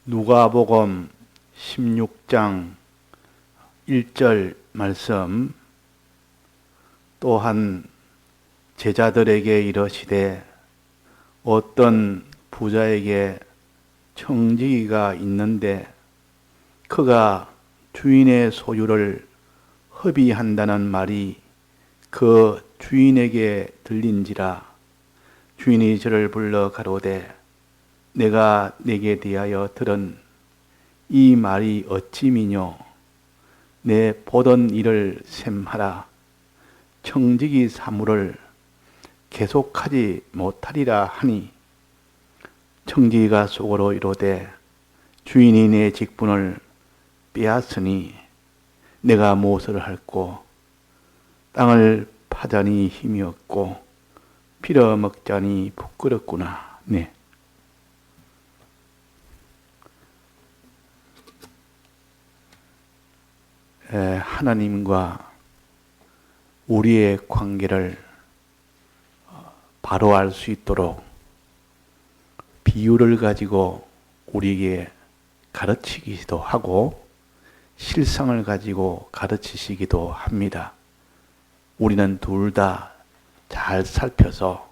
누가복음 16장 1절 말씀. 또한 제자들에게 이르시되 어떤 부자에게 청지기가 있는데 그가 주인의 소유를 허비한다는 말이 그 주인에게 들린지라. 주인이 저를 불러 가로되 내가 네게 대하여 들은 이 말이 어찌미뇨? 내 보던 일을 셈하라. 청지기 사무를 계속하지 못하리라 하니, 청지기가 속으로 이르되 주인이 내 직분을 빼앗으니 내가 무엇을 할꼬? 땅을 파자니 힘이 없고 빌어먹자니 부끄럽구나. 네. 하나님과 우리의 관계를 바로 알 수 있도록 비유를 가지고 우리에게 가르치기도 하고 실상을 가지고 가르치시기도 합니다. 우리는 둘 다 잘 살펴서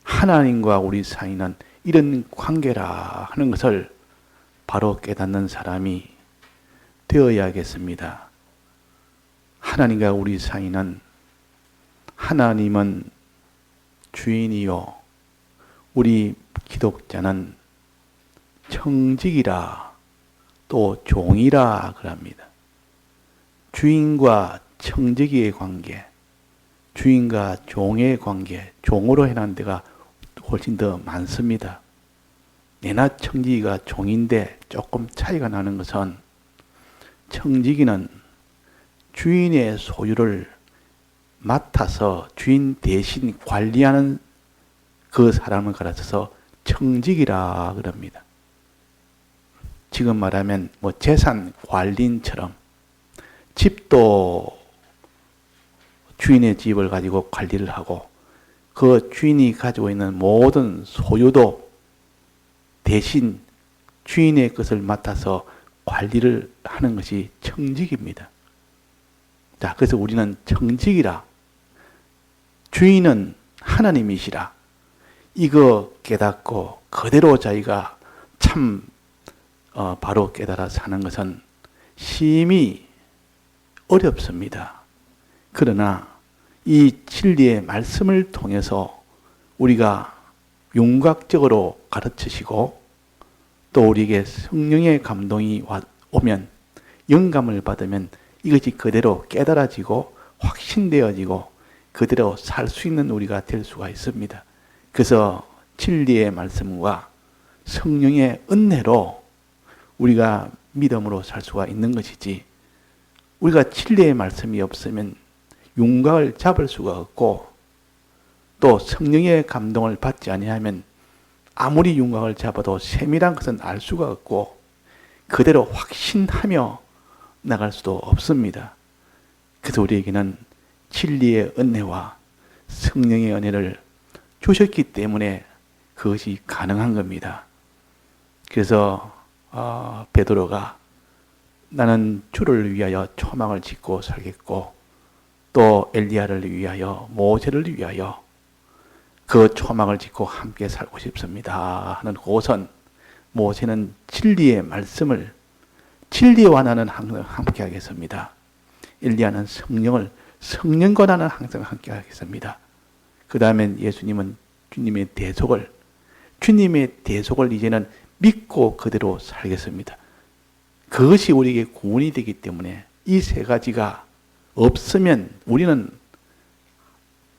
하나님과 우리 사이는 이런 관계라 하는 것을 바로 깨닫는 사람이 되어야겠습니다. 하나님과 우리 사이는, 하나님은 주인이요 우리 기독자는 청직이라 또 종이라 그럽니다. 주인과 청지기의 관계, 주인과 종의 관계, 종으로 해놓은 데가 훨씬 더 많습니다. 내나 청지기가 종인데 조금 차이가 나는 것은, 청지기는 주인의 소유를 맡아서 주인 대신 관리하는 그 사람을 가르쳐서 청지기라 그럽니다. 지금 말하면 재산 관리인처럼 집도 주인의 집을 가지고 관리를 하고 그 주인이 가지고 있는 모든 소유도 대신 주인의 것을 맡아서 관리를 하는 것이 청직입니다. 자, 그래서 우리는 청직이라, 주인은 하나님이시라, 이거 깨닫고 그대로 자기가 참 바로 깨달아 사는 것은 심히 어렵습니다. 그러나 이 진리의 말씀을 통해서 우리가 윤곽적으로 가르치시고 또 우리에게 성령의 감동이 오면, 영감을 받으면 이것이 그대로 깨달아지고 확신되어지고 그대로 살 수 있는 우리가 될 수가 있습니다. 그래서 진리의 말씀과 성령의 은혜로 우리가 믿음으로 살 수가 있는 것이지, 우리가 진리의 말씀이 없으면 윤곽을 잡을 수가 없고 또 성령의 감동을 받지 아니하면 아무리 윤곽을 잡아도 세밀한 것은 알 수가 없고 그대로 확신하며 나갈 수도 없습니다. 그래서 우리에게는 진리의 은혜와 성령의 은혜를 주셨기 때문에 그것이 가능한 겁니다. 그래서 베드로가 나는 주를 위하여 초막을 짓고 살겠고 또 엘리야를 위하여, 모세를 위하여 그 초막을 짓고 함께 살고 싶습니다 하는 곳은, 모세는 진리의 말씀을, 진리와 나는 항상 함께 하겠습니다. 엘리야는 성령과 나는 항상 함께 하겠습니다. 그 다음엔 예수님은 주님의 대속을 이제는 믿고 그대로 살겠습니다. 그것이 우리에게 구원이 되기 때문에 이 세 가지가 없으면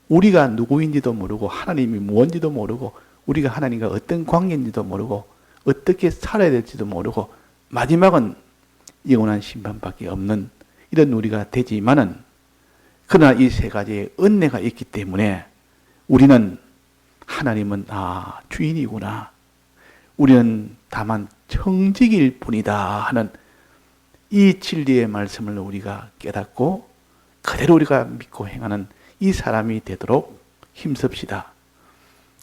우리가 누구인지도 모르고 하나님이 무엇인지도 모르고 우리가 하나님과 어떤 관계인지도 모르고 어떻게 살아야 될지도 모르고 마지막은 영원한 심판밖에 없는 이런 우리가 되지만은, 그러나 이 세 가지의 은혜가 있기 때문에 우리는, 하나님은 주인이구나, 우리는 다만 청직일 뿐이다 하는 이 진리의 말씀을 우리가 깨닫고 그대로 우리가 믿고 행하는 이 사람이 되도록 힘씁시다.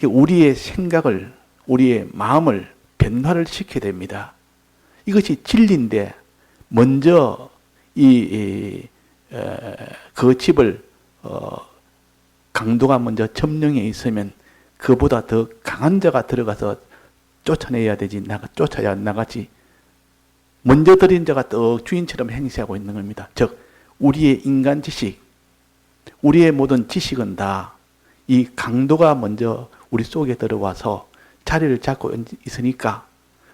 우리의 생각을, 우리의 마음을 변화를 시켜야 됩니다. 이것이 진리인데 먼저 그 집을 강도가 먼저 점령해 있으면 그보다 더 강한 자가 들어가서 쫓아내야 되지, 쫓아야 나가지. 먼저 들인 자가 또 주인처럼 행세하고 있는 겁니다. 즉 우리의 인간 지식, 우리의 모든 지식은 다 이 강도가 먼저 우리 속에 들어와서 자리를 잡고 있으니까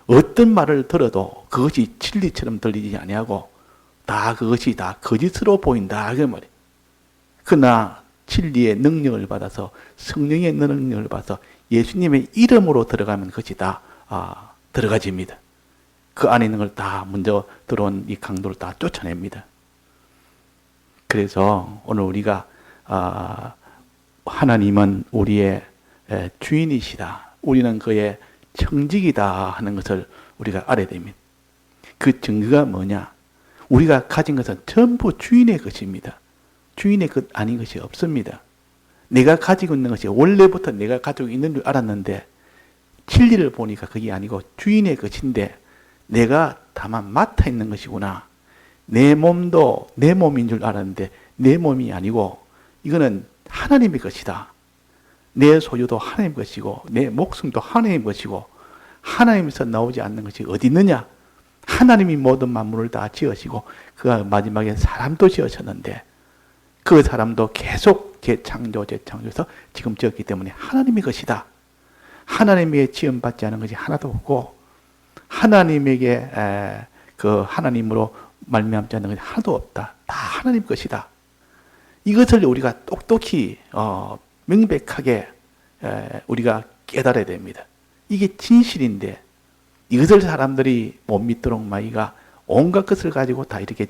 어떤 말을 들어도 그것이 진리처럼 들리지 아니하고 다 그것이 다 거짓으로 보인다 그 말이에요. 그러나 진리의 능력을 받아서 성령의 능력을 받아서 예수님의 이름으로 들어가면 그것이 다 들어가집니다. 그 안에 있는 걸 다 먼저 들어온 이 강도를 다 쫓아냅니다. 그래서 오늘 우리가 하나님은 우리의 주인이시다. 우리는 그의 청직이다 하는 것을 우리가 알아야 됩니다. 그 증거가 뭐냐? 우리가 가진 것은 전부 주인의 것입니다. 주인의 것 아닌 것이 없습니다. 내가 가지고 있는 것이 원래부터 내가 가지고 있는 줄 알았는데 진리를 보니까 그게 아니고 주인의 것인데 내가 다만 맡아 있는 것이구나. 내 몸도 내 몸인 줄 알았는데 내 몸이 아니고 이거는 하나님의 것이다. 내 소유도 하나님의 것이고 내 목숨도 하나님의 것이고 하나님에서 나오지 않는 것이 어디 있느냐? 하나님이 모든 만물을 다 지으시고 그가 마지막에 사람도 지으셨는데 그 사람도 계속 재창조해서 지금 지었기 때문에 하나님의 것이다. 하나님의 지음받지 않은 것이 하나도 없고 하나님에게 그 하나님으로 말미암지 않는 것이 하나도 없다. 다 하나님 것이다. 이것을 우리가 똑똑히 명백하게 우리가 깨달아야 됩니다. 이게 진실인데 이것을 사람들이 못 믿도록 마이가 온갖 것을 가지고 다 이렇게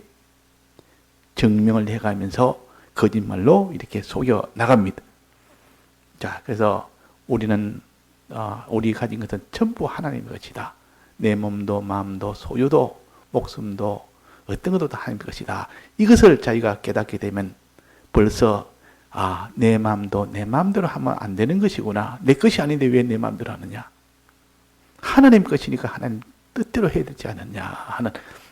증명을 해가면서 거짓말로 이렇게 속여 나갑니다. 자, 그래서 우리는 우리 가진 것은 전부 하나님의 것이다. 내 몸도 마음도 소유도 목숨도 어떤 것도 다 하나님의 것이다. 이것을 자기가 깨닫게 되면 벌써 내 마음도 내 마음대로 하면 안 되는 것이구나. 내 것이 아닌데 왜 내 마음대로 하느냐. 하나님 것이니까 하나님 뜻대로 해야 되지 않느냐 하는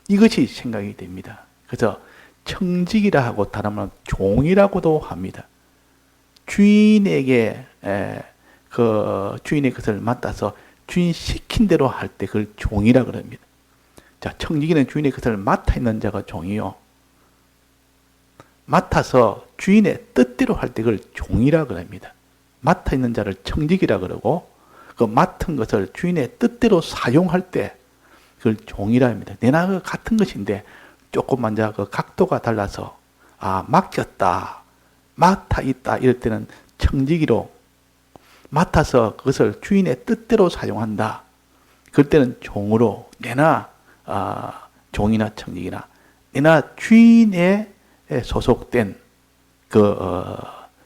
이것이 생각이 됩니다. 그래서 청직이라 하고 다른 말로 종이라고도 합니다. 주인에게 그 주인의 것을 맡아서 주인 시킨 대로 할 때 그걸 종이라 그럽니다. 자, 청직이는 주인의 것을 맡아 있는 자가 종이요. 맡아서 주인의 뜻대로 할 때 그걸 종이라 그럽니다. 맡아 있는 자를 청직이라 그러고 그 맡은 것을 주인의 뜻대로 사용할 때 그걸 종이라 합니다. 내나 그 같은 것인데 조금만 그 각도가 달라서 맡겼다, 맡아 있다 이럴 때는 청지기로 맡아서 그것을 주인의 뜻대로 사용한다. 그럴 때는 종으로 내나 종이나 청지기나 내나 주인의 소속된 그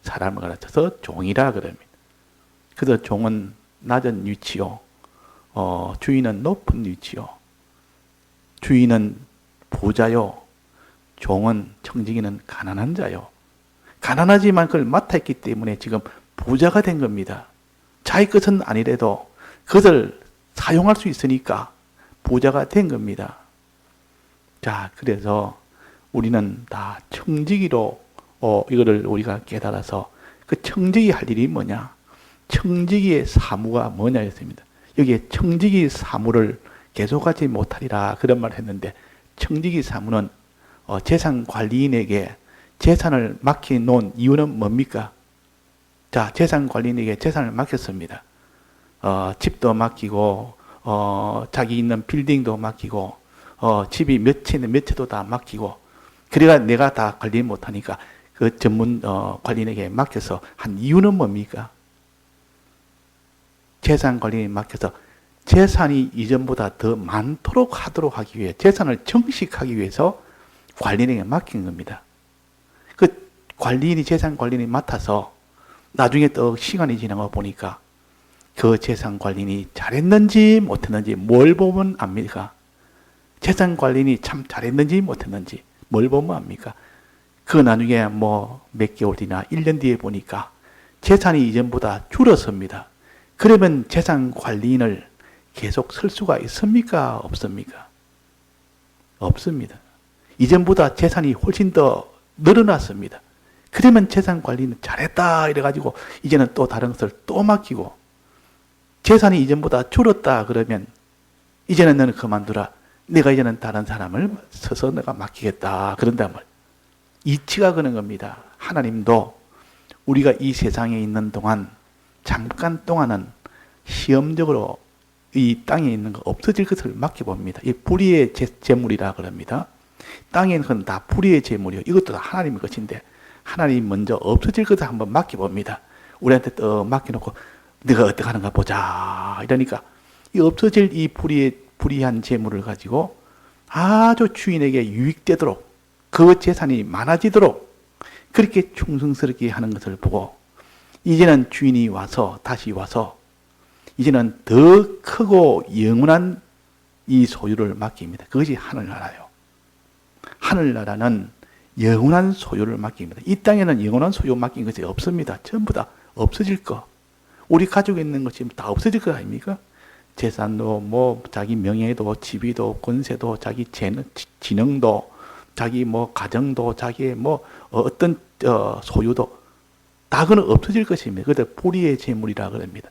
사람을 가르쳐서 종이라 그럽니다. 그래서 종은 낮은 위치요, 주인은 높은 위치요, 주인은 부자요, 종은 청지기는 가난한 자요. 가난하지만 그걸 맡아있기 때문에 지금 부자가 된 겁니다. 자기 것은 아니래도 그것을 사용할 수 있으니까 부자가 된 겁니다. 자, 그래서 우리는 다 청지기로 이거를 우리가 깨달아서 그 청지기 할 일이 뭐냐? 청지기의 사무가 뭐냐 했습니다. 여기에 청지기 사무를 계속하지 못하리라 그런 말을 했는데 청지기 사무는 재산 관리인에게 재산을 맡겨놓은 이유는 뭡니까? 자, 재산 관리인에게 재산을 맡겼습니다. 집도 맡기고 자기 있는 빌딩도 맡기고 집이 몇 채는 몇 채도 다 맡기고 그래가 내가 다 관리 못하니까 그 전문 관리인에게 맡겨서 한 이유는 뭡니까? 재산 관리인에 맡겨서 재산이 이전보다 더 많도록 하도록 하기 위해 재산을 정식하기 위해서 관리인에게 맡긴 겁니다. 그 관리인이 재산 관리인이 맡아서 나중에 또 시간이 지나고 보니까 그 재산 관리인이 잘했는지 못했는지 뭘 보면 압니까? 재산 관리인이 참 잘했는지 못했는지 뭘 보면 압니까? 그 나중에 뭐 몇 개월 뒤나 1년 뒤에 보니까 재산이 이전보다 줄었습니다. 그러면 재산 관리인을 계속 쓸 수가 있습니까? 없습니까? 없습니다. 이전보다 재산이 훨씬 더 늘어났습니다. 그러면 재산 관리는 잘했다 이래가지고 이제는 또 다른 것을 또 맡기고, 재산이 이전보다 줄었다 그러면 이제는 너는 그만두라. 내가 이제는 다른 사람을 서서 내가 맡기겠다. 그런단 말. 이치가 그런 겁니다. 하나님도 우리가 이 세상에 있는 동안 잠깐 동안은 시험적으로 이 땅에 있는 거 없어질 것을 맡겨봅니다. 이 불의의 재물이라 그럽니다. 땅에 있는 건 다 불의의 재물이요. 이것도 다 하나님의 것인데 하나님 먼저 없어질 것을 한번 맡겨봅니다. 우리한테 또 맡겨놓고 네가 어떻게 하는가 보자 이러니까 이 없어질 이 불의한 재물을 가지고 아주 주인에게 유익되도록 그 재산이 많아지도록 그렇게 충성스럽게 하는 것을 보고 이제는 주인이 와서 다시 와서 이제는 더 크고 영원한 이 소유를 맡깁니다. 그것이 하늘나라요. 하늘나라는 영원한 소유를 맡깁니다. 이 땅에는 영원한 소유 맡긴 것이 없습니다. 전부 다 없어질 거. 우리 가지고 있는 것이 다 없어질 거 아닙니까? 재산도 뭐 자기 명예도 지위도 권세도 자기 지능도 자기 뭐 가정도 자기의 뭐 어떤 소유도 다 그는 없어질 것입니다. 그것을 불의의 재물이라 그럽니다.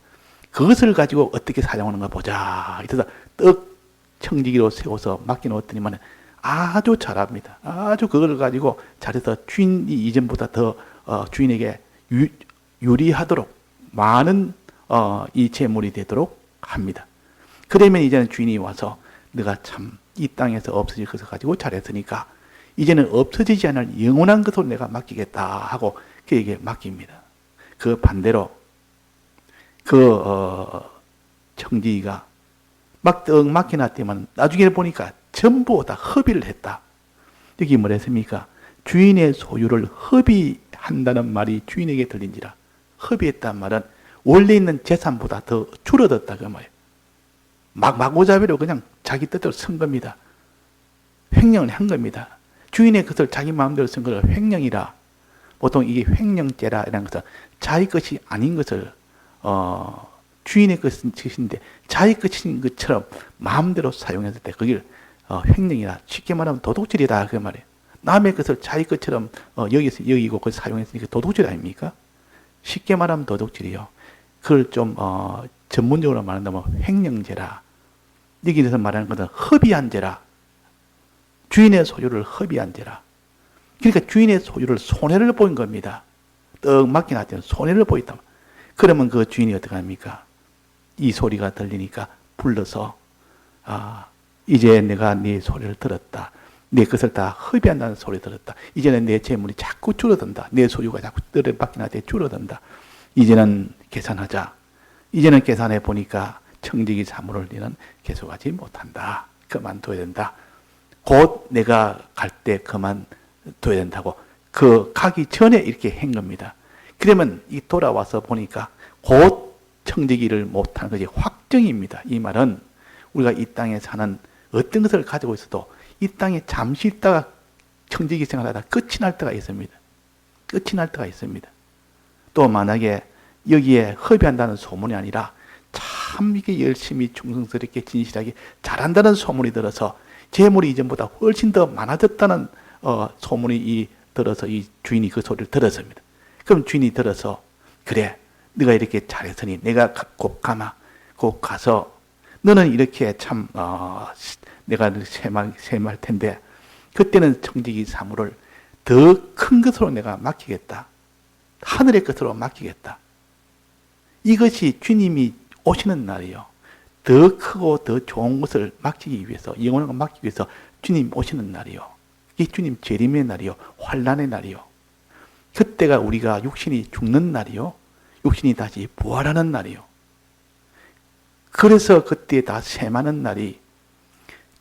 그것을 가지고 어떻게 사용하는가 보자. 이래서 떡 청지기로 세워서 맡겨놓았더니만 아주 잘합니다. 아주 그걸 가지고 잘해서 주인이 이전보다 더 주인에게 유리하도록 많은 이 재물이 되도록 합니다. 그러면 이제는 주인이 와서 네가 참 이 땅에서 없어질 것을 가지고 잘했으니까 이제는 없어지지 않을 영원한 것으로 내가 맡기겠다 하고 그에게 맡깁니다. 그 반대로 그 청지기가 막 떡 맡겨놨더니만 나중에 보니까 전부 다 허비를 했다. 여기 뭐라 했습니까? 주인의 소유를 허비한다는 말이 주인에게 들린지라. 허비했단 말은 원래 있는 재산보다 더 줄어들었다 그 말이에요. 마구잡이로 그냥 자기 뜻대로 쓴 겁니다. 횡령을 한 겁니다. 주인의 것을 자기 마음대로 쓴 것을 횡령이라. 보통 이게 횡령죄라 이런 것은 자기 것이 아닌 것을 주인의 것인데 자기 것인 것처럼 마음대로 사용했을 때 그걸 횡령이라. 쉽게 말하면 도둑질이다 그 말이에요. 남의 것을 자기 것처럼 여기고 그걸 사용했으니까 도둑질 아닙니까? 쉽게 말하면 도둑질이요. 그걸 좀 전문적으로 말한다면 횡령죄라. 여기서 말하는 것은 허비한 죄라. 주인의 소유를 허비한 죄라. 그러니까 주인의 소유를 손해를 보인 겁니다. 떡 맡겨놨더니 손해를 보였다. 그러면 그 주인이 어떻게 합니까? 이 소리가 들리니까 불러서 이제 내가 네 소리를 들었다. 내 것을 다 허비한다는 소리 들었다. 이제는 내 재물이 자꾸 줄어든다. 내 소유가 자꾸 밖에 줄어든다. 이제는 계산하자. 이제는 계산해 보니까 청지기 사물을 너는 계속하지 못한다. 그만둬야 된다. 곧 내가 갈 때 그만둬야 된다고 그 가기 전에 이렇게 한 겁니다. 그러면 이 돌아와서 보니까 곧 청지기를 못하는 것이 확정입니다. 이 말은 우리가 이 땅에 사는 어떤 것을 가지고 있어도 이 땅에 잠시 있다가 청지기 생활하다 끝이 날 때가 있습니다. 끝이 날 때가 있습니다. 또 만약에 여기에 허비한다는 소문이 아니라 참 이게 열심히 충성스럽게 진실하게 잘한다는 소문이 들어서 재물이 이전보다 훨씬 더 많아졌다는 소문이 들어서 이 주인이 그 소리를 들었습니다. 그럼 주인이 들어서 그래 네가 이렇게 잘했으니 내가 곧 가서 너는 이렇게 참 내가 세말 텐데 그때는 청지기 사물을 더 큰 것으로 내가 맡기겠다. 하늘의 것으로 맡기겠다. 이것이 주님이 오시는 날이요. 더 크고 더 좋은 것을 맡기기 위해서, 영원한 걸 맡기기 위해서 주님 오시는 날이요. 이 주님 재림의 날이요. 환난의 날이요. 그때가 우리가 육신이 죽는 날이요. 육신이 다시 부활하는 날이요. 그래서 그때 다 셈하는 날이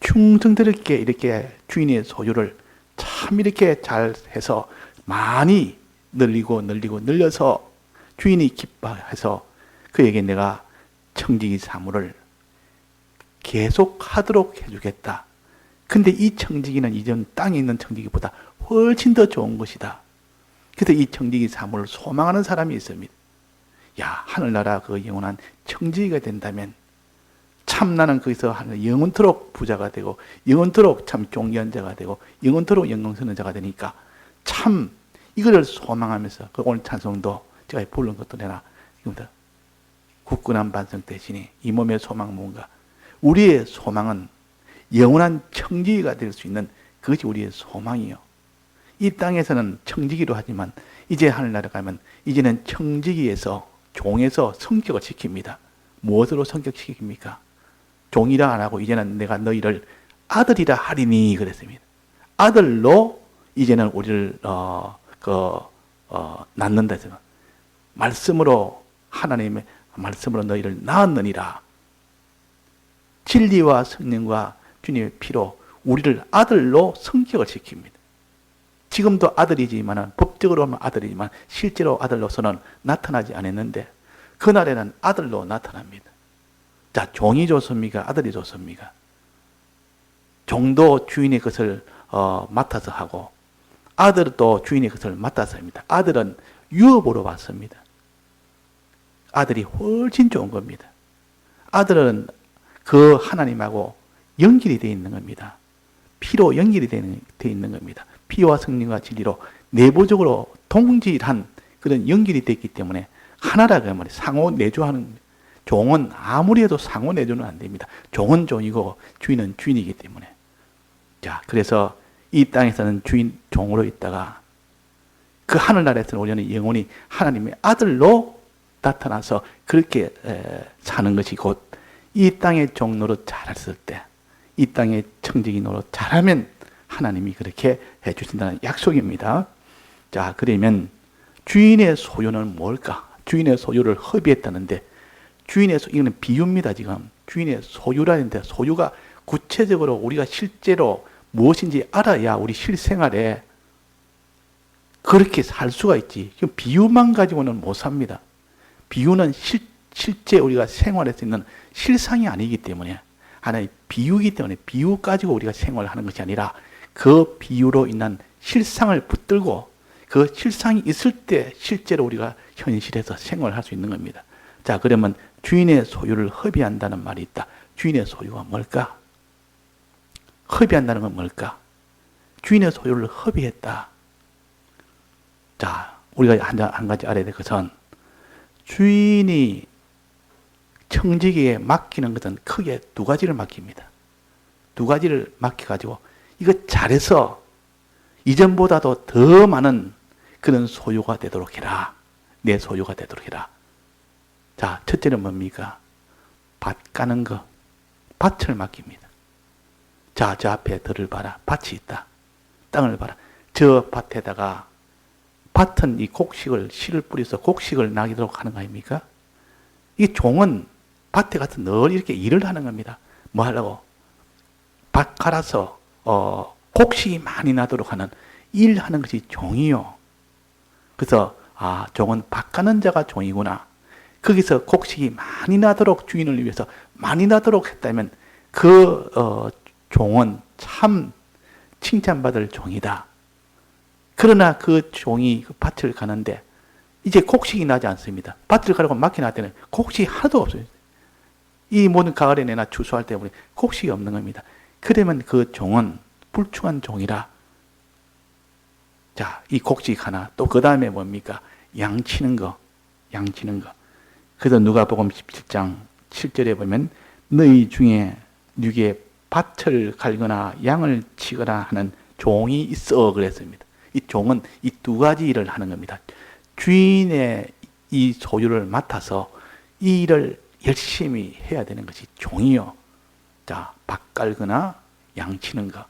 충성스럽게 이렇게 주인의 소유를 참 이렇게 잘 해서 많이 늘려서 주인이 기뻐해서 그에게 내가 청지기 사물을 계속 하도록 해주겠다. 근데 이 청지기는 이전 땅에 있는 청지기보다 훨씬 더 좋은 것이다. 그래서 이 청지기 사물을 소망하는 사람이 있습니다. 야, 하늘나라 그 영원한 청지기가 된다면 참 나는 거기서 영원토록 부자가 되고 영원토록 참 종견자가 되고 영원토록 영광스러운 자가 되니까 참 이거를 소망하면서 그 오늘 찬송도 제가 부른 것도 내가 이겁니다. 굳건한 반석 대신에 이 몸의 소망은 뭔가? 우리의 소망은 영원한 청지기가 될 수 있는 그것이 우리의 소망이요. 이 땅에서는 청지기로 하지만 이제 하늘나라 가면 이제는 청지기에서 종에서 성격을 시킵니다. 무엇으로 성격시킵니까? 종이라 안 하고 이제는 내가 너희를 아들이라 하리니 그랬습니다. 아들로 이제는 우리를 낳는다 해서 말씀으로 하나님의 말씀으로 너희를 낳았느니라. 진리와 성령과 주님의 피로 우리를 아들로 성격을 시킵니다. 지금도 아들이지만 법적으로 하면 아들이지만 실제로 아들로서는 나타나지 않았는데 그날에는 아들로 나타납니다. 자, 종이 좋습니까? 아들이 좋습니까? 종도 주인의 것을 맡아서 하고 아들도 주인의 것을 맡아서 합니다. 아들은 유업으로 받습니다. 아들이 훨씬 좋은 겁니다. 아들은 그 하나님하고 연결이 되어 있는 겁니다. 피로 연결이 되어 있는 겁니다. 피와 성령과 진리로 내부적으로 동질한 그런 연결이 되어 있기 때문에 하나라고 하면 상호 내조하는 겁니다. 종은 아무리 해도 상호 내조는 안 됩니다. 종은 종이고 주인은 주인이기 때문에. 자, 그래서 이 땅에서는 주인 종으로 있다가 그 하늘나라에서는 우리는 영원히 하나님의 아들로 나타나서 그렇게 사는 것이 곧 이 땅의 종 노릇 잘했을 때, 이 땅의 청지기 노릇 잘하면 하나님이 그렇게 해주신다는 약속입니다. 자, 그러면 주인의 소유는 뭘까? 주인의 소유를 허비했다는데 이거는 비유입니다. 지금 주인의 소유라는데 소유가 구체적으로 우리가 실제로 무엇인지 알아야 우리 실생활에 그렇게 살 수가 있지. 비유만 가지고는 못 삽니다. 비유는 실제 우리가 생활할 수 있는 실상이 아니기 때문에 하나의 비유이기 때문에 비유 가지고 우리가 생활을 하는 것이 아니라 그 비유로 인한 실상을 붙들고 그 실상이 있을 때 실제로 우리가 현실에서 생활을 할 수 있는 겁니다. 자, 그러면 주인의 소유를 허비한다는 말이 있다. 주인의 소유가 뭘까? 허비한다는 건 뭘까? 주인의 소유를 허비했다. 자, 우리가 한 가지 알아야 될 것은 주인이 청지기에 맡기는 것은 크게 두 가지를 맡깁니다. 두 가지를 맡겨가지고 이거 잘해서 이전보다도 더 많은 그런 소유가 되도록 해라. 내 소유가 되도록 해라. 자, 첫째는 뭡니까? 밭 가는 거. 밭을 맡깁니다. 자, 저 앞에 들을 봐라. 밭이 있다. 땅을 봐라. 저 밭에다가 밭은 이 곡식을 씨를 뿌려서 곡식을 나기도록 하는 거 아닙니까? 이 종은 밭에 가서 늘 이렇게 일을 하는 겁니다. 뭐 하려고? 밭 갈아서 곡식이 많이 나도록 하는 일하는 것이 종이요. 그래서 종은 밭 가는 자가 종이구나. 거기서 곡식이 많이 나도록 주인을 위해서 많이 나도록 했다면 그 종은 참 칭찬받을 종이다. 그러나 그 종이 그 밭을 가는데 이제 곡식이 나지 않습니다. 밭을 가려고 맡겨놨을 때는 곡식이 하나도 없어요. 이 모든 가을에 내나 추수할 때 보니 곡식이 없는 겁니다. 그러면 그 종은 불충한 종이라. 자, 이 곡식 하나 또 그 다음에 뭡니까? 양치는 거. 그래서 누가복음 17장 7절에 보면 너희 중에 누구의 밭을 갈거나 양을 치거나 하는 종이 있어 그랬습니다. 이 종은 이 두 가지 일을 하는 겁니다. 주인의 이 소유를 맡아서 이 일을 열심히 해야 되는 것이 종이요. 자, 밭 갈거나 양 치는 것.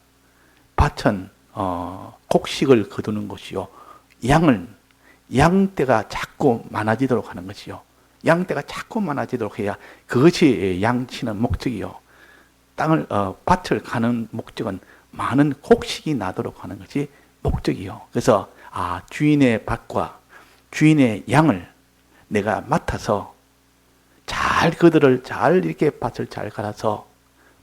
밭은 곡식을 거두는 것이요. 양떼가 자꾸 많아지도록 하는 것이요. 양떼가 자꾸 많아지도록 해야 그것이 양치는 목적이요. 밭을 가는 목적은 많은 곡식이 나도록 하는 것이 목적이요. 그래서 주인의 밭과 주인의 양을 내가 맡아서 그들을 잘 이렇게 밭을 잘 갈아서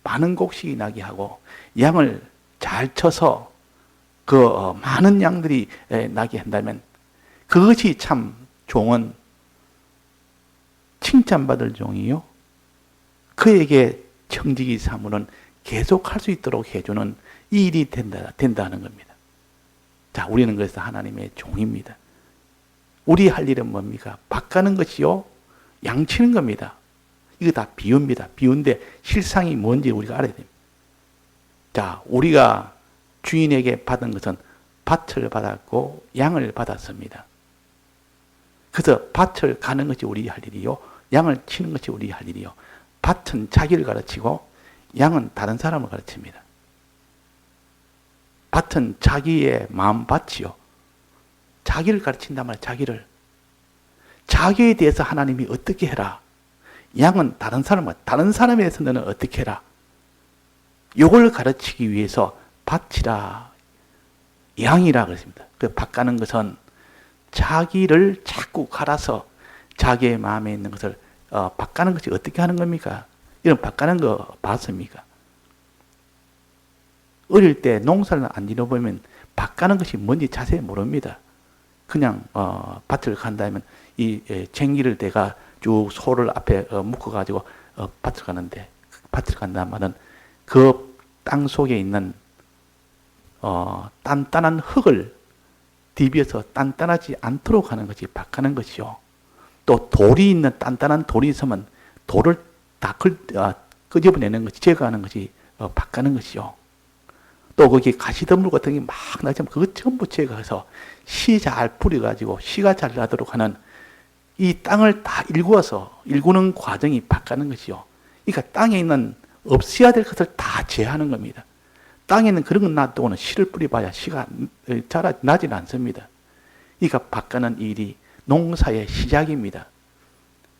많은 곡식이 나게 하고 양을 잘 쳐서 그 많은 양들이 나게 한다면 그것이 참 종은 칭찬받을 종이요. 그에게 청지기 사무는 계속할 수 있도록 해주는 이 일이 된다는 겁니다. 자, 우리는 그래서 하나님의 종입니다. 우리 할 일은 뭡니까? 밭가는 것이요, 양치는 겁니다. 이거 다 비유입니다. 비유인데 실상이 뭔지 우리가 알아야 됩니다. 자, 우리가 주인에게 받은 것은 밭을 받았고 양을 받았습니다. 그래서 밭을 가는 것이 우리 할 일이요, 양을 치는 것이 우리 할 일이요. 밭은 자기를 가르치고 양은 다른 사람을 가르칩니다. 밭은 자기의 마음밭이요, 자기를 가르친단 말이에요. 자기를. 자기에 대해서 하나님이 어떻게 해라. 양은 다른 사람에 대해서 너는 어떻게 해라. 요걸 가르치기 위해서 밭이라, 양이라 그랬습니다. 그 밭 가는 것은 자기를 자꾸 갈아서 자기의 마음에 있는 것을 밭 가는 것이 어떻게 하는 겁니까? 이런 밭 가는 거 봤습니까? 어릴 때 농사를 안 지어보면 밭 가는 것이 뭔지 자세히 모릅니다. 그냥 밭을 간다면 이 쟁기를 대가 쭉 소를 앞에 묶어가지고 밭을 가는데, 밭을 간다는 말은 그 땅 속에 있는 단단한 흙을 디벼서 단단하지 않도록 하는 것이 밭 가는 것이요. 또 돌이 있는 단단한 돌이 있으면 돌을 다 끄집어내는 것이, 제거하는 것이 밭 가는 것이요. 또 거기 가시덤불 같은 게 막 나지만 그것 전부 제거해서 씨 잘 뿌려가지고 씨가 잘 나도록 하는 이 땅을 다 일구는 과정이 밭 가는 것이요. 그러니까 땅에 있는 없어야 될 것을 다 제하는 겁니다. 땅에 있는 그런 건 놔두고는 씨를 뿌려봐야 씨가 나질 않습니다. 그러니까 밭 가는 일이 농사의 시작입니다.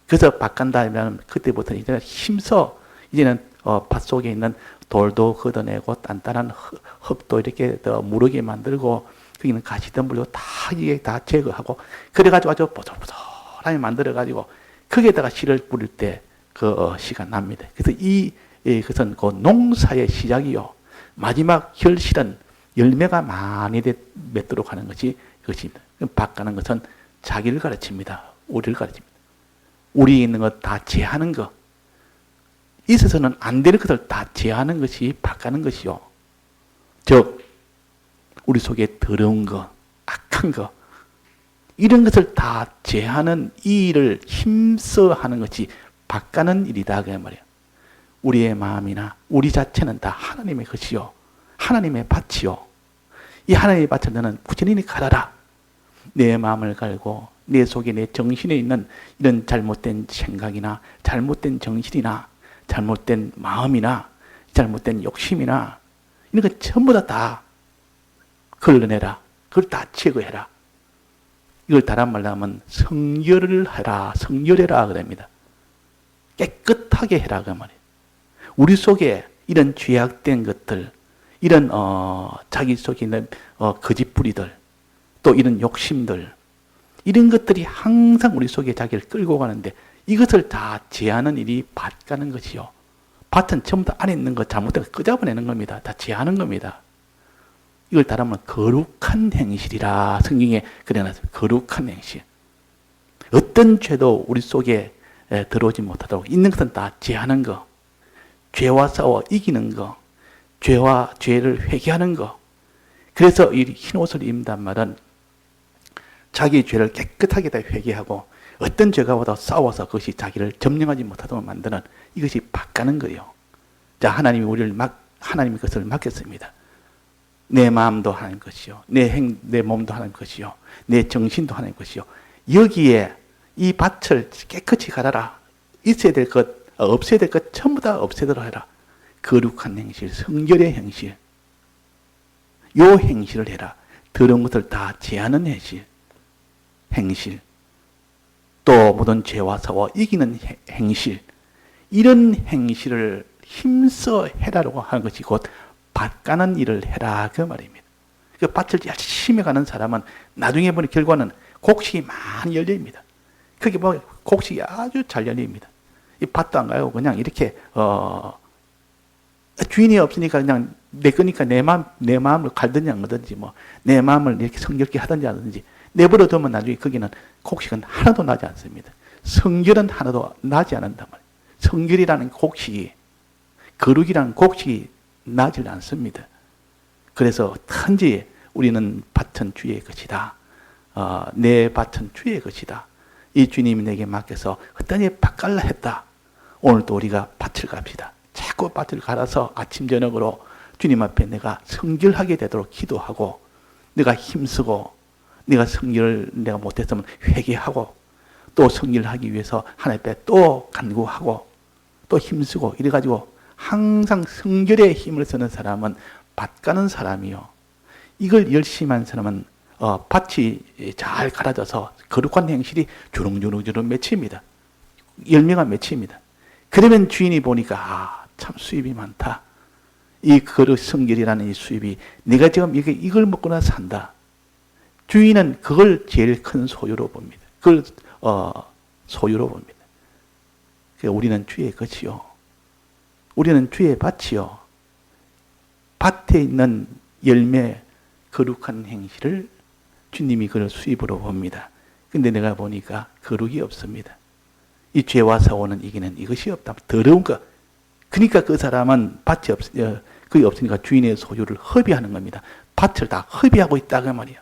그래서 밭 간다면 그때부터 이제 힘써 이제는 밭 속에 있는 돌도 걷어내고 단단한 흙도 이렇게 더 무르게 만들고 거기는 가시덤불도 다 이게 다 제거하고 그래가지고 아주 보들보들하게 만들어가지고 거기에다가 씨를 뿌릴 때 그 씨가 납니다. 그래서 그것은 그 농사의 시작이요. 마지막 결실은 열매가 많이 맺도록 하는 것이 그것입니다. 밭 가는 것은 자기를 가르칩니다. 우리를 가르칩니다. 우리에 있는 것 다 제하는 것. 있어서는 안 될 것을 다 제하는 것이 밭 가는 것이요. 즉, 우리 속에 더러운 것, 악한 것, 이런 것을 다 제하는 이 일을 힘써 하는 것이 밭 가는 일이다. 그 말이에요. 우리의 마음이나 우리 자체는 다 하나님의 것이요. 하나님의 밭이요. 이 하나님의 밭을 너는 부지런히 갈아라. 내 마음을 갈고 내 속에 내 정신에 있는 이런 잘못된 생각이나 잘못된 정신이나 잘못된 마음이나 잘못된 욕심이나 이런 거 전부 다 걸러내라. 그걸 다 제거해라. 이걸 다른 말로 하면 성결을 해라. 성결해라. 그럽니다. 깨끗하게 해라. 그 말이에요. 우리 속에 이런 죄악된 것들, 이런 자기 속에 있는 거짓부리들, 또 이런 욕심들, 이런 것들이 항상 우리 속에 자기를 끌고 가는데 이것을 다 제하는 일이 밭 가는 것이요. 밭은 전부 다 안에 있는 것 잘못된 거 끄잡아내는 겁니다. 다 제하는 겁니다. 이걸 따르면 거룩한 행실이라 성경에 그래놨습니다. 거룩한 행실. 어떤 죄도 우리 속에 들어오지 못하도록 있는 것은 다 제하는 거. 죄와 싸워 이기는 거, 죄를 회개하는 거. 그래서 이 흰 옷을 입는단 말은 자기 죄를 깨끗하게 다 회개하고 어떤 죄가 와도 싸워서 그것이 자기를 점령하지 못하도록 만드는 이것이 밭 가는 거예요. 자, 하나님이 하나님의 것을 맡겼습니다. 내 마음도 하나님 것이요, 내 몸도 하나님 것이요, 내 정신도 하나님 것이요. 여기에 이 밭을 깨끗이 갈아라. 있어야 될 것, 없애야 될 것 전부 다 없애도록 해라. 거룩한 행실, 성결의 행실. 요 행실을 해라. 더러운 것을 다 제하는 행실. 또 모든 죄와 싸워 이기는 행실. 이런 행실을 힘써 해라라고 하는 것이 곧 밭 가는 일을 해라 그 말입니다. 그 밭을 열심히 가는 사람은 나중에 보니 결과는 곡식이 많이 열립니다. 거기 보면 곡식이 아주 잘 열립니다. 이 밭도 안 가고 그냥 이렇게 주인이 없으니까 그냥 내 거니까 내 마음을 갈든지 안 가든지 뭐 내 마음을 이렇게 성결케 하든지 안 하든지 내버려 두면 나중에 거기는 곡식은 하나도 나지 않습니다. 성결은 하나도 나지 않는단 말이에요. 성결이라는 곡식이 거룩이란 곡식이 나질 않습니다. 그래서 단지 우리는 밭은 주의 것이다. 내 밭은 주의 것이다. 이 주님이 내게 맡겨서 그때니 밭 갈라 했다. 오늘도 우리가 밭을 갑시다. 자꾸 밭을 갈아서 아침 저녁으로 주님 앞에 내가 성결하게 되도록 기도하고, 내가 힘쓰고, 내가 성결을 내가 못했으면 회개하고, 또 성결하기 위해서 하나님 앞에 또 간구하고, 또 힘쓰고, 이래가지고 항상 성결에 힘을 쓰는 사람은 밭 가는 사람이요. 이걸 열심히 한 사람은 밭이 잘 갈아져서 거룩한 행실이 주렁주렁 맺힙니다. 열매가 맺힙니다. 그러면 주인이 보니까 참 수입이 많다. 이 거룩 성결이라는 이 수입이 내가 지금 이걸 먹고나 산다. 주인은 그걸 제일 큰 소유로 봅니다. 그걸 소유로 봅니다. 우리는 주의 것이요. 우리는 주의 밭이요. 밭에 있는 열매, 거룩한 행실을 주님이 그걸 수입으로 봅니다. 근데 내가 보니까 거룩이 없습니다. 이 죄와 사고는 이기는 이것이 없다. 더러운 것. 그러니까 그 사람은 밭이 그게 없으니까 주인의 소유를 허비하는 겁니다. 밭을 다 허비하고 있다 그 말이야.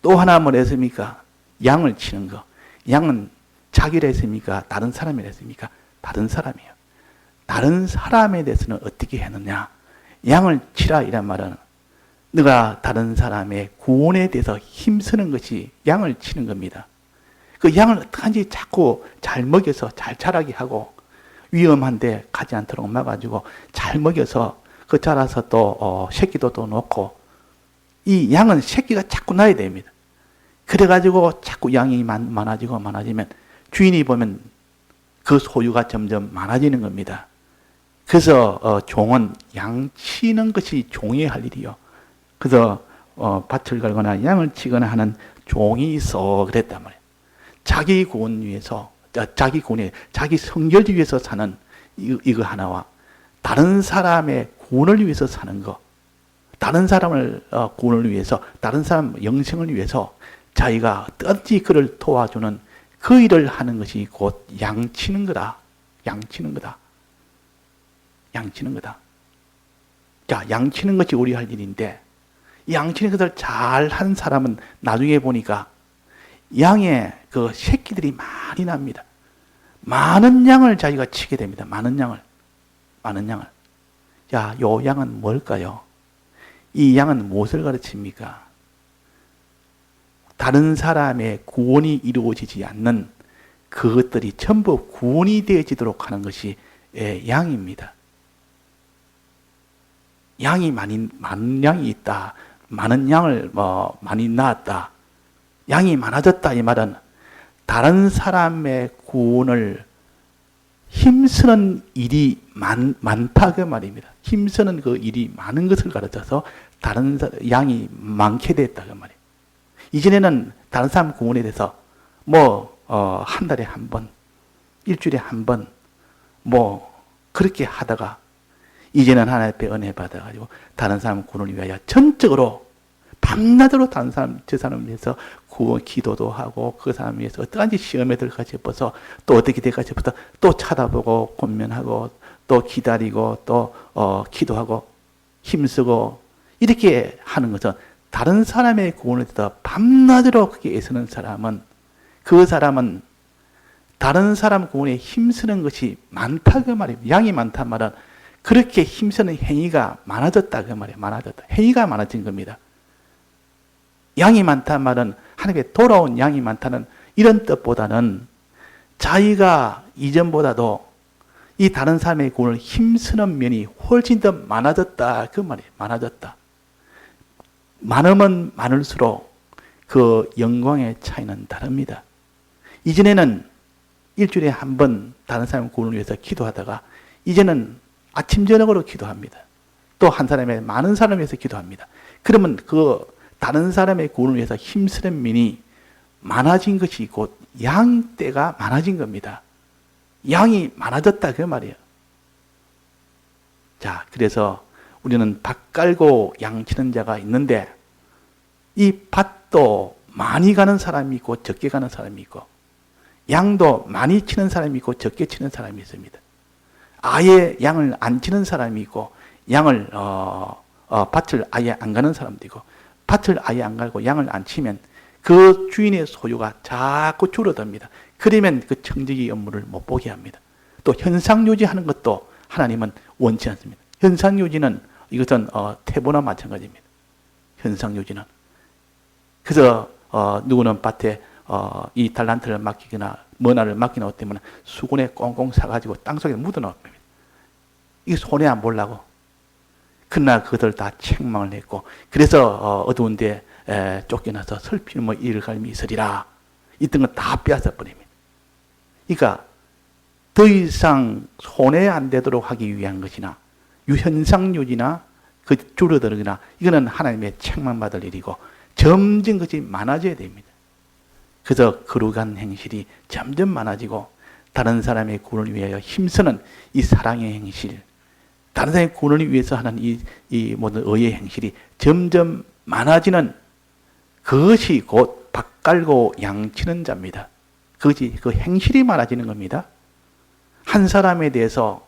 또 하나 뭘 했습니까? 양을 치는 거. 양은 자기를 했습니까? 다른 사람이라 했습니까? 다른 사람이에요. 다른 사람에 대해서는 어떻게 했느냐? 양을 치라 이란 말은 너가 다른 사람의 구원에 대해서 힘쓰는 것이 양을 치는 겁니다. 그 양을 어떡하는지 자꾸 잘 먹여서 잘 자라게 하고, 위험한데 가지 않도록 막아주고 잘 먹여서 그 자라서 또 새끼도 또 놓고, 이 양은 새끼가 자꾸 나야 됩니다. 그래가지고 자꾸 양이 많아지면 주인이 보면 그 소유가 점점 많아지는 겁니다. 그래서 종은 양 치는 것이 종이 할 일이요. 그래서 밭을 갈거나 양을 치거나 하는 종이 있어 그랬단 말이에요. 자기 구원 위해서, 자기 구원에, 자기 성결 위해서 사는 이거 하나와 다른 사람의 구원을 위해서 사는 거, 다른 사람을 구원을 위해서, 다른 사람 영생을 위해서 자기가 어떻게 그를 도와주는 그 일을 하는 것이 곧 양치는 거다. 양치는 거다. 양치는 거다. 자, 양치는 것이 우리 할 일인데, 양치는 것을 잘 한 사람은 나중에 보니까 양의 그 새끼들이 많이 납니다. 많은 양을 자기가 치게 됩니다. 많은 양을. 자, 요 양은 뭘까요? 이 양은 무엇을 가르칩니까? 다른 사람의 구원이 이루어지지 않는 그것들이 전부 구원이 되어지도록 하는 것이 양입니다. 양이 많은 양이 있다. 많은 양을 많이 낳았다. 양이 많아졌다 이 말은 다른 사람의 구원을 힘쓰는 일이 많다 그 말입니다. 힘쓰는 그 일이 많은 것을 가르쳐서 다른 양이 많게 됐다 그 말이에요. 이전에는 다른 사람 구원에 대해서 한 달에 한 번, 일주일에 한 번, 그렇게 하다가 이제는 하나님 앞에 은혜 받아가지고 다른 사람 구원을 위하여 전적으로 밤낮으로 다른 사람, 저 사람을 위해서 기도도 하고 그 사람을 위해서 어떠한지 시험에 들어가 싶어서 또 어떻게 될까 싶어서 또 찾아보고 고민하고 또 기다리고 또 기도하고 힘쓰고 이렇게 하는 것은 다른 사람의 구원을 위해서 밤낮으로 그렇게 애쓰는 사람은 그 사람은 다른 사람 구원에 힘쓰는 것이 많다 그 말이에요. 양이 많다 말은 그렇게 힘쓰는 행위가 많아졌다 그 말이에요. 많아졌다. 행위가 많아진 겁니다. 양이 많다는 말은 하나님께 돌아온 양이 많다는 이런 뜻보다는 자기가 이전보다도 이 다른 사람의 구원을 힘쓰는 면이 훨씬 더 많아졌다 그 말이에요. 많아졌다. 많으면 많을수록 그 영광의 차이는 다릅니다. 이전에는 일주일에 한 번 다른 사람의 구원을 위해서 기도하다가 이제는 아침 저녁으로 기도합니다. 또 한 사람의 많은 사람을 위해서 기도합니다. 그러면 그 다른 사람의 구원을 위해서 힘쓰는 면이 많아진 것이 곧 양떼가 많아진 겁니다. 양이 많아졌다 그 말이에요. 자, 그래서 우리는 밭 깔고 양 치는 자가 있는데 이 밭도 많이 가는 사람이 있고 적게 가는 사람이 있고 양도 많이 치는 사람이 있고 적게 치는 사람이 있습니다. 아예 양을 안 치는 사람이 있고, 양을 밭을 아예 안 가는 사람도 있고, 밭을 아예 안 가고 양을 안 치면 그 주인의 소유가 자꾸 줄어듭니다. 그러면 그 청지기 업무를 못 보게 합니다. 또 현상유지하는 것도 하나님은 원치 않습니다. 현상유지는 이것은 태보나 마찬가지입니다. 현상유지는. 그래서 누구는 밭에 이 달란트를 맡기거나 머나를 맡기나 때문에 수군에 꽁꽁 싸가지고 땅속에 묻어넣습니다. 이게 손해 안 보려고. 그러나 그들 다 책망을 했고, 그래서 어두운 데 쫓겨나서 슬피 뭐 이를 갈미 있으리라. 이런 건 다 빼앗아 버립니다. 그러니까 더 이상 손해 안 되도록 하기 위한 것이나 현상유지나 그 줄어들거나 이거는 하나님의 책망받을 일이고 점점 그것이 많아져야 됩니다. 그래서 거룩한 행실이 점점 많아지고 다른 사람의 구원을 위하여 힘쓰는 이 사랑의 행실, 다른 사람의 구원을 위해서 하는 이 모든 의의 행실이 점점 많아지는 그것이 곧 밭 깔고 양치는 자입니다. 그것이 그 행실이 많아지는 겁니다. 한 사람에 대해서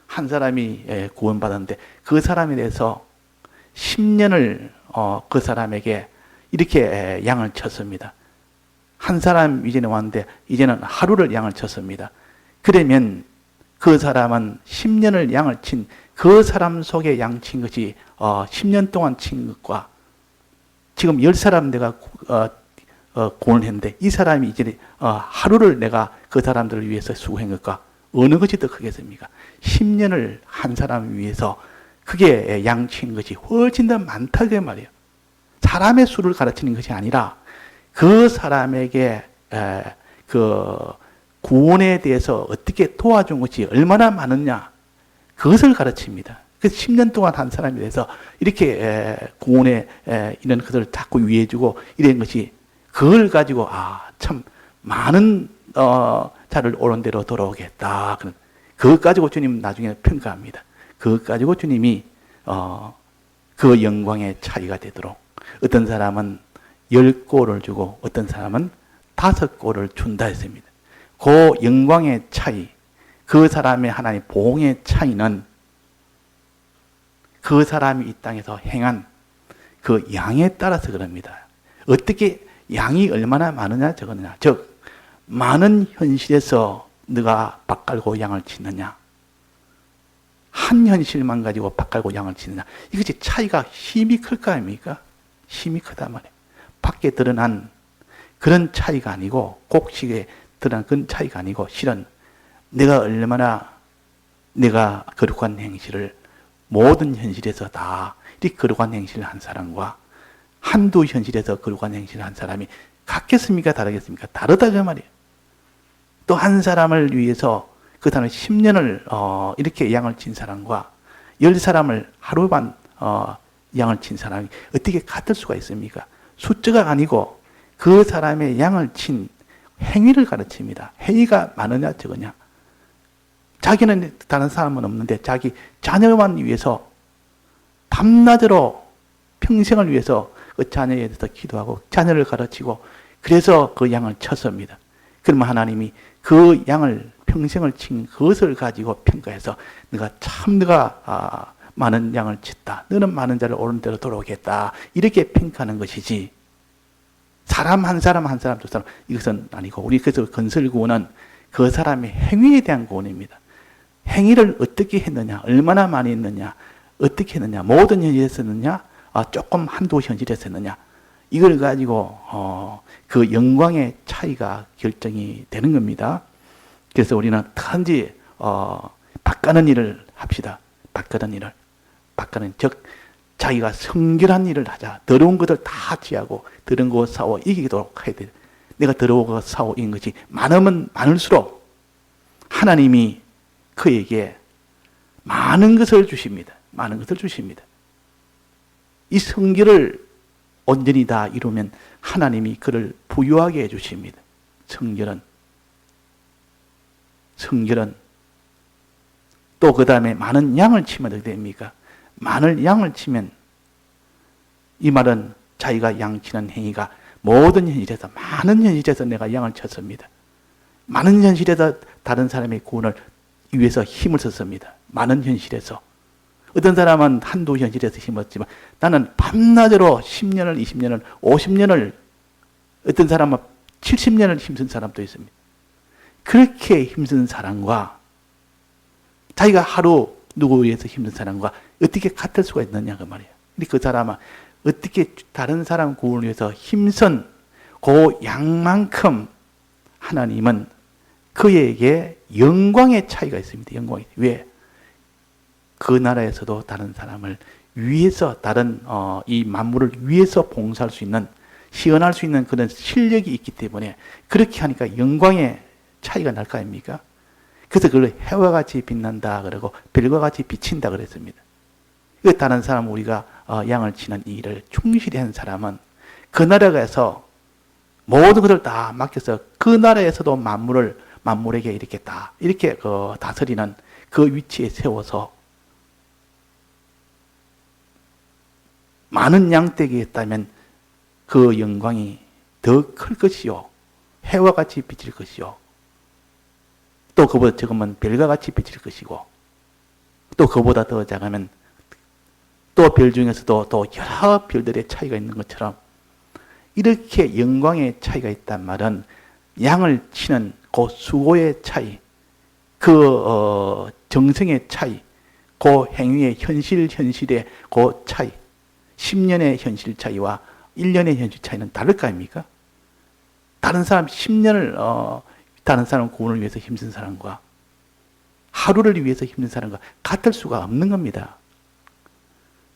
한 사람이 구원받았는데 그 사람에 대해서 10년을 그 사람에게 이렇게 양을 쳤습니다. 한 사람 이제는 왔는데 이제는 하루를 양을 쳤습니다. 그러면 그 사람은 10년을 양을 친 그 사람 속에 양 친 것이 10년 동안 친 것과 지금 10사람 내가 구원을 했는데 이 사람이 이제 하루를 내가 그 사람들을 위해서 수고한 것과 어느 것이 더 크겠습니까? 10년을 한 사람을 위해서 그게 양친 것이 훨씬 더 많다 그 말이에요. 사람의 수를 가르치는 것이 아니라 그 사람에게 그 구원에 대해서 어떻게 도와준 것이 얼마나 많으냐 그것을 가르칩니다. 그래서 10년 동안 한 사람에 대해서 이렇게 구원에 이런 것을 자꾸 위해주고 이런 것이 그걸 가지고 참 많은 자를 옳은 대로 돌아오겠다. 그것 가지고 주님 나중에 평가합니다. 그것 가지고 주님이 그 영광의 차이가 되도록 어떤 사람은 10골을 주고 어떤 사람은 5골을 준다 했습니다. 그 영광의 차이, 그 사람의 하나님 보응의 차이는 그 사람이 이 땅에서 행한 그 양에 따라서 그럽니다. 어떻게 양이 얼마나 많으냐 적었느냐. 즉 많은 현실에서 네가 밭 깔고 양을 치느냐, 한 현실만 가지고 밭 깔고 양을 치느냐, 이것이 차이가 힘이 클까 아닙니까? 힘이 크단 말이에요. 밖에 드러난 그런 차이가 아니고, 곡식에 드러난 그런 차이가 아니고, 실은 내가 얼마나 내가 거룩한 행실을 모든 현실에서 다 이렇게 거룩한 행실을 한 사람과 한두 현실에서 거룩한 행실을 한 사람이 같겠습니까? 다르겠습니까? 다르다 그 말이에요. 또 한 사람을 위해서 그 사람은 10년을 이렇게 양을 친 사람과 10사람을 하루만 양을 친 사람이 어떻게 같을 수가 있습니까? 숫자가 아니고 그 사람의 양을 친 행위를 가르칩니다. 행위가 많으냐 적으냐. 자기는 다른 사람은 없는데 자기 자녀만 위해서 밤낮으로 평생을 위해서 그 자녀에 대해서 기도하고 자녀를 가르치고 그래서 그 양을 쳤습니다. 그러면 하나님이 그 양을 평생을 친 그것을 가지고 평가해서 네가 많은 양을 쳤다. 너는 많은 자를 옳은 대로 돌아오겠다. 이렇게 평가하는 것이지. 사람 한 사람 한 사람 두 사람 이것은 아니고 우리 그래서 건설구원은 그 사람의 행위에 대한 구원입니다. 행위를 어떻게 했느냐, 얼마나 많이 했느냐, 어떻게 했느냐, 모든 현실에서 했느냐, 조금 한두 현실에서 했느냐, 이걸 가지고 그 영광의 차이가 결정이 되는 겁니다. 그래서 우리는 단지 바꾸는 일을 합시다. 바꾸는 일을. 즉 자기가 성결한 일을 하자. 더러운 것을 다 지하고 더러운 거 싸워 이기도록 해야 돼. 내가 더러운 거 싸워 이긴 것이 많으면 많을수록 하나님이 그에게 많은 것을 주십니다. 많은 것을 주십니다. 이 성결을 온전히 다 이루면 하나님이 그를 부유하게 해주십니다. 성결은 또 그 다음에 많은 양을 치면 어떻게 됩니까? 많은 양을 치면 이 말은 자기가 양치는 행위가 모든 현실에서 많은 현실에서 내가 양을 쳤습니다. 많은 현실에서 다른 사람의 구원을 위해서 힘을 썼습니다. 많은 현실에서. 어떤 사람은 한두 현실에서 힘을 썼지만 나는 밤낮으로 10년을, 20년을, 50년을, 어떤 사람은 70년을 힘쓴 사람도 있습니다. 그렇게 힘쓴 사람과 자기가 하루 누구 위해서 힘든 사람과 어떻게 같을 수가 있느냐 그 말이에요. 근데 그 사람은 어떻게 다른 사람 구원을 위해서 힘쓴 그 양만큼 하나님은 그에게 영광의 차이가 있습니다. 영광이. 왜? 그 나라에서도 다른 사람을 위해서, 다른 이 만물을 위해서 봉사할 수 있는, 시연할 수 있는 그런 실력이 있기 때문에 그렇게 하니까 영광의 차이가 날 거 아닙니까? 그래서 그걸 해와 같이 빛난다 그러고 별과 같이 비친다 그랬습니다. 다른 사람, 우리가 양을 치는 이 일을 충실히 한 사람은 그 나라에서 모든 것을 다 맡겨서 그 나라에서도 만물에게 이렇게 다 이렇게 다스리는 그 위치에 세워서 많은 양떼기 했다면 그 영광이 더 클 것이요, 해와 같이 비칠 것이요, 또 그보다 적으면 별과 같이 비칠 것이고, 또 그보다 더 작으면 또 별 중에서도 또 여러 별들의 차이가 있는 것처럼 이렇게 영광의 차이가 있단 말은 양을 치는 그 수고의 차이, 그 정성의 차이, 그 행위의 현실의 그 차이, 10년의 현실 차이와 1년의 현실 차이는 다를 거 아닙니까? 다른 사람 10년을 다른 사람 구원을 위해서 힘쓴 사람과 하루를 위해서 힘든 사람과 같을 수가 없는 겁니다.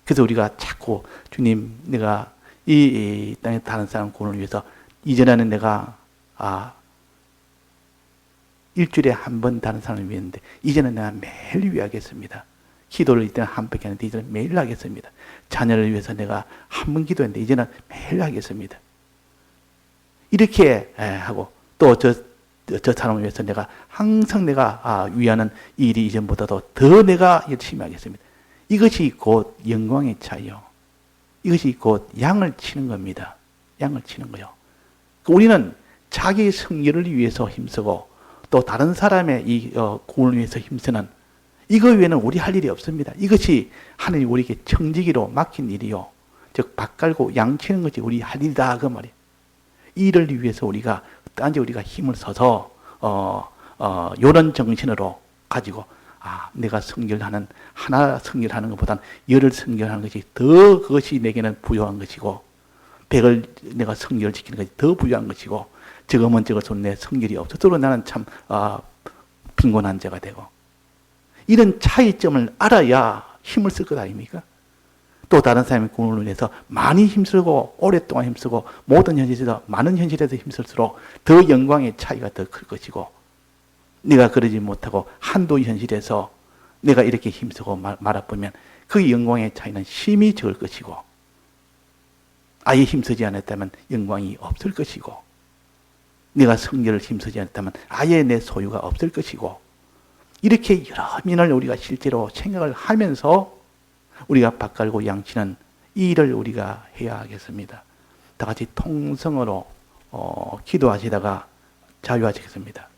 그래서 우리가 자꾸 주님, 내가 이 땅에 다른 사람 구원을 위해서 이전에는 내가 일주일에 한 번 다른 사람을 위했는데 이제는 내가 매일 위하겠습니다. 기도를 이때는 한 번 했는데 이제는 매일 하겠습니다. 자녀를 위해서 내가 한 번 기도했는데 이제는 매일 하겠습니다. 이렇게 하고 또 저 사람을 위해서 내가 항상 내가 위하는 일이 이전보다도 더 내가 열심히 하겠습니다. 이것이 곧 영광의 차이요. 이것이 곧 양을 치는 겁니다. 양을 치는 거요. 우리는 자기 성결을 위해서 힘쓰고 또 다른 사람의 이 구원을 위해서 힘쓰는 이거 외에는 우리 할 일이 없습니다. 이것이 하나님 우리에게 청지기로 맡긴 일이요. 즉 밭 갈고 양 치는 것이 우리 할 일이다 그 말이에요. 이 일을 위해서 우리가 단지 우리가 힘을 써서 이런 정신으로 가지고 내가 성결하는 하나 성결하는 것보다는 열을 성결하는 것이 더 그것이 내게는 부요한 것이고 100을 내가 성결시키는 것이 더 부요한 것이고 적으면 적을수록 내 성결이 없어서 나는 참 빈곤한 자가 되고 이런 차이점을 알아야 힘을 쓸 것 아닙니까? 또 다른 사람의 구원을 위해서 많이 힘쓰고 오랫동안 힘쓰고 모든 현실에서 많은 현실에서 힘쓸수록 더 영광의 차이가 더 클 것이고 내가 그러지 못하고 한두 현실에서 내가 이렇게 힘쓰고 말아보면 그 영광의 차이는 심히 적을 것이고 아예 힘쓰지 않았다면 영광이 없을 것이고 내가 성결을 힘쓰지 않았다면 아예 내 소유가 없을 것이고 이렇게 여러 면을 우리가 실제로 생각을 하면서 우리가 밭 갈고 양치는 이 일을 우리가 해야 하겠습니다. 다 같이 통성으로 기도하시다가 자유하시겠습니다.